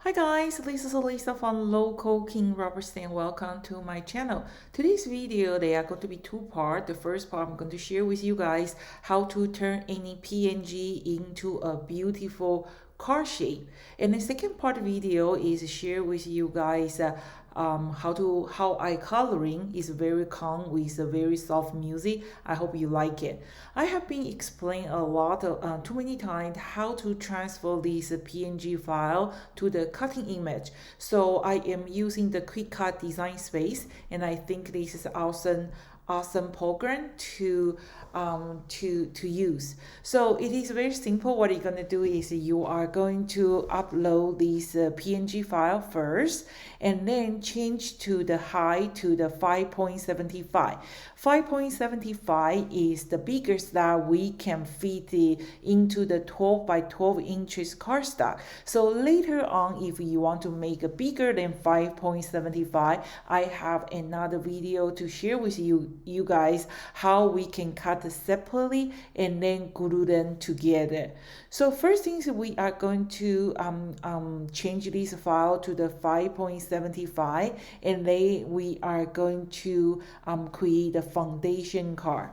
Hi guys, this is Lisa from Local King Robert and welcome to my channel. Today's video, they are going to be two parts. The first part, I'm going to share with you guys how to turn any PNG into a beautiful card shape. And the second part video is share with you guys how eye coloring is very calm with a very soft music. I hope you like it. I have been explaining a lot too many times how to transfer this PNG file to the cutting image. So I am using the Cricut design space, and I think this is awesome program to use. So it is very simple. What you're going to do is you are going to upload this PNG file first, and then change to the height to the 5.75. 5.75 is the biggest that we can fit into the 12 by 12 inches cardstock. So later on, if you want to make it bigger than 5.75, I have another video to share with you guys how we can cut separately and then glue them together. So first things, we are going to change this file to the 5.75, and then we are going to create the foundation card.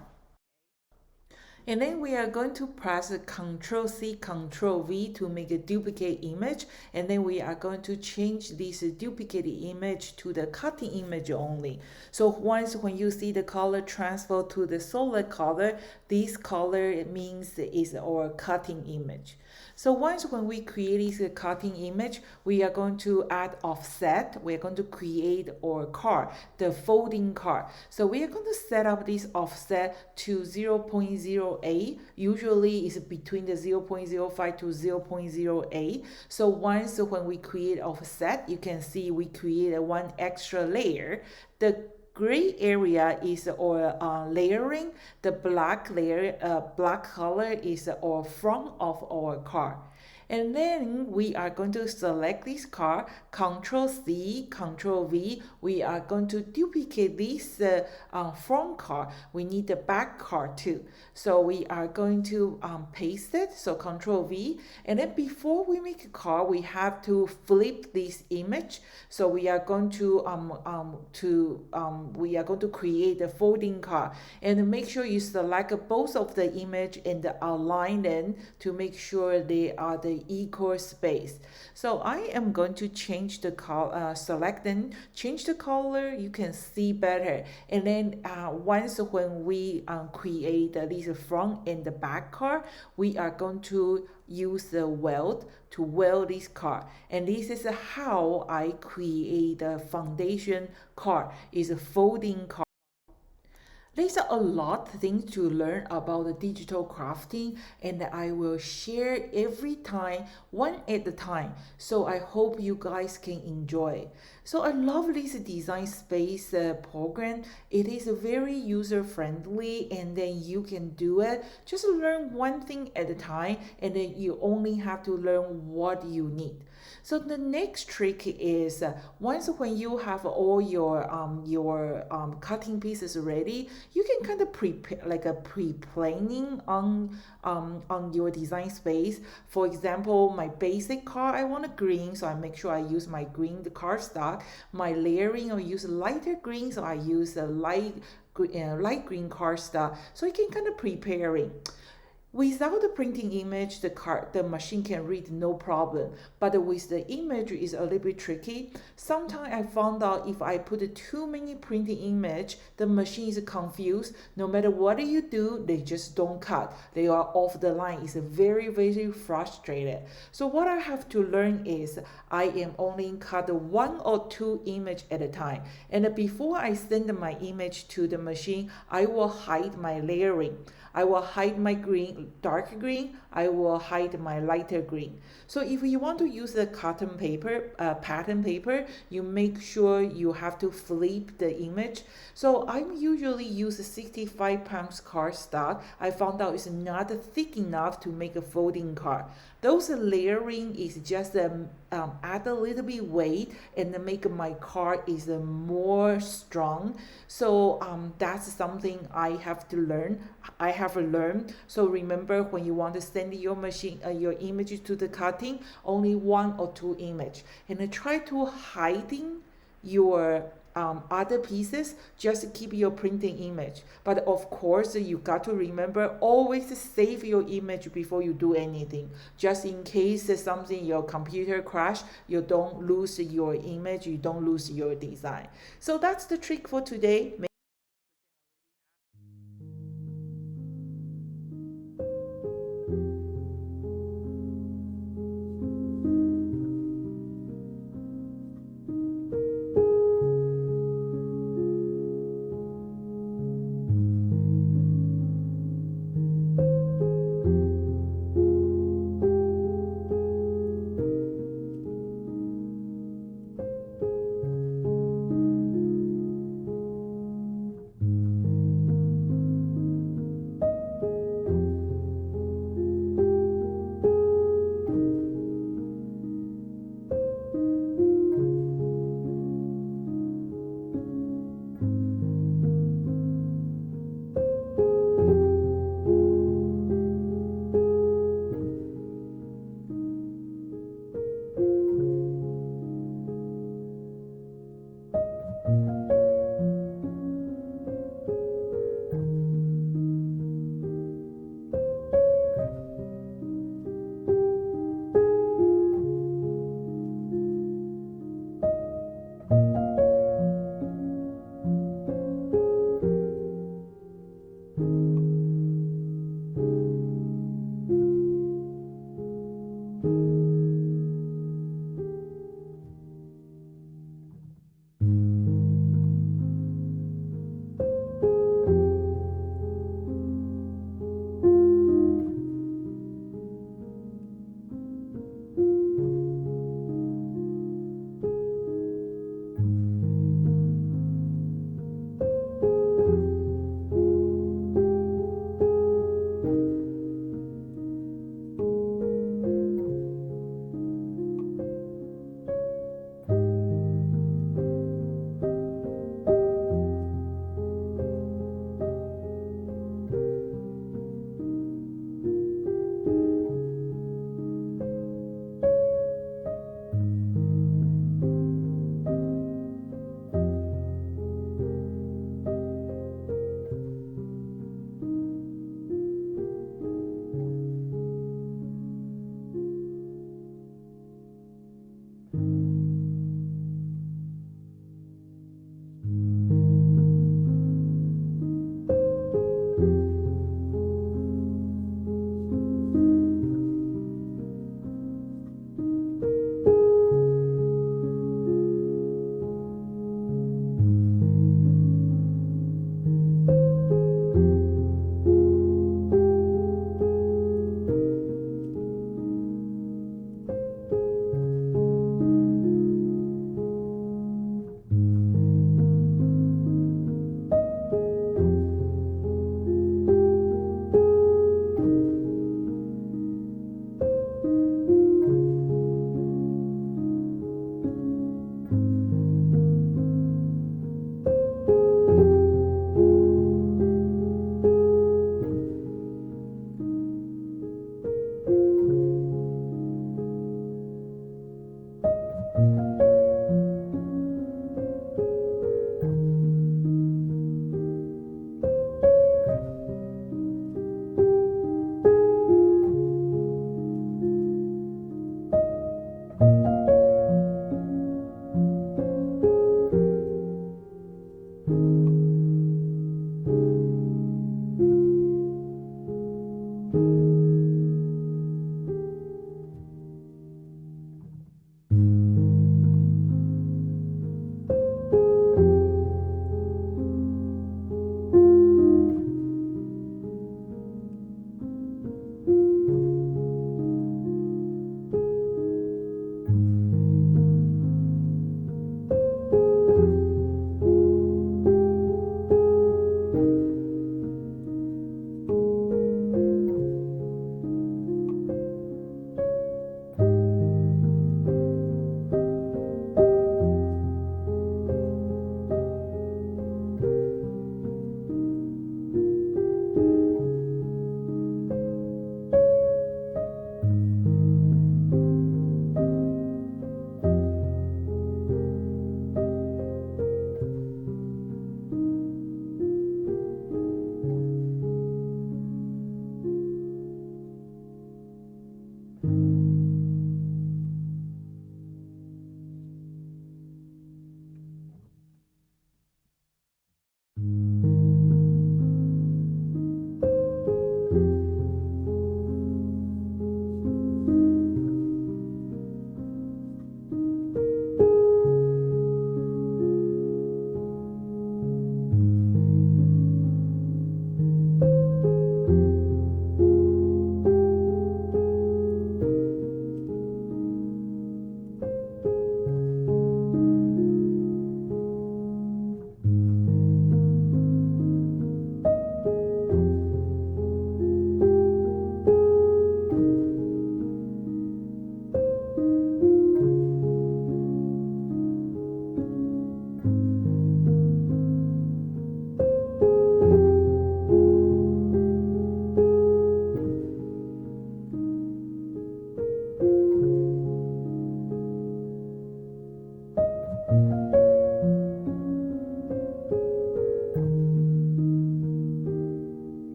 And then we are going to press Ctrl C, Ctrl V to make a duplicate image. And then we are going to change this duplicate image to the cutting image only. So once when you see the color transfer to the solid color, this color means is our cutting image. So once when we create this cutting image, we are going to add offset. We are going to create our card, the folding card. So we are going to set up this offset to 0.08. Usually it's between the 0.05 to 0.08. So once when we create offset, you can see we create one extra layer. The gray area is our layering. The black layer, black color is our front of our card. And then we are going to select this card, Ctrl C, Ctrl V. We are going to duplicate this front card. We need the back card too. So we are going to paste it, so Ctrl V. And then before we make a card, we have to flip this image. So we are going to create a folding card, and make sure you select both of the image and align them to make sure they are the equal space. So I am going to change the color, select and change the color. You can see better. And then once when we create this front and the back card, we are going to use the weld to weld this card. And this is how I create the foundation card, is a folding card. There's a lot of things to learn about the digital crafting, and I will share every time, one at a time. So I hope you guys can enjoy. So I love this design space program. It is very user friendly, and then you can do it. Just learn one thing at a time, and then you only have to learn what you need. So the next trick is once when you have all your cutting pieces ready, you can kind of prepare like a pre-planning on your design space. For example, my basic card, I want a green, so I make sure I use my green cardstock. My layering, I use lighter green, so I use a light green cardstock. So you can kind of preparing. Without the printing image, the machine can read no problem. But with the image, is a little bit tricky. Sometimes I found out if I put too many printing image, the machine is confused. No matter what you do, they just don't cut. They are off the line. It's very, very frustrated. So what I have to learn is I am only cut one or two image at a time. And before I send my image to the machine, I will hide my layering. I will hide my green, dark green. I will hide my lighter green. So if you want to use the cotton paper, pattern paper, you make sure you have to flip the image. So I usually use a 65 pounds cardstock. I found out it's not thick enough to make a folding card. Those layering is just add a little bit weight and make my card is more strong. So that's something I have to learn. I have learned. So remember, when you want to send your machine, your images to the cutting, only 1 or 2 image, and try to hiding your other pieces, just keep your printing image. But of course, you got to remember, always save your image before you do anything, just in case something, your computer crash, you don't lose your image, you don't lose your design. So that's the trick for today.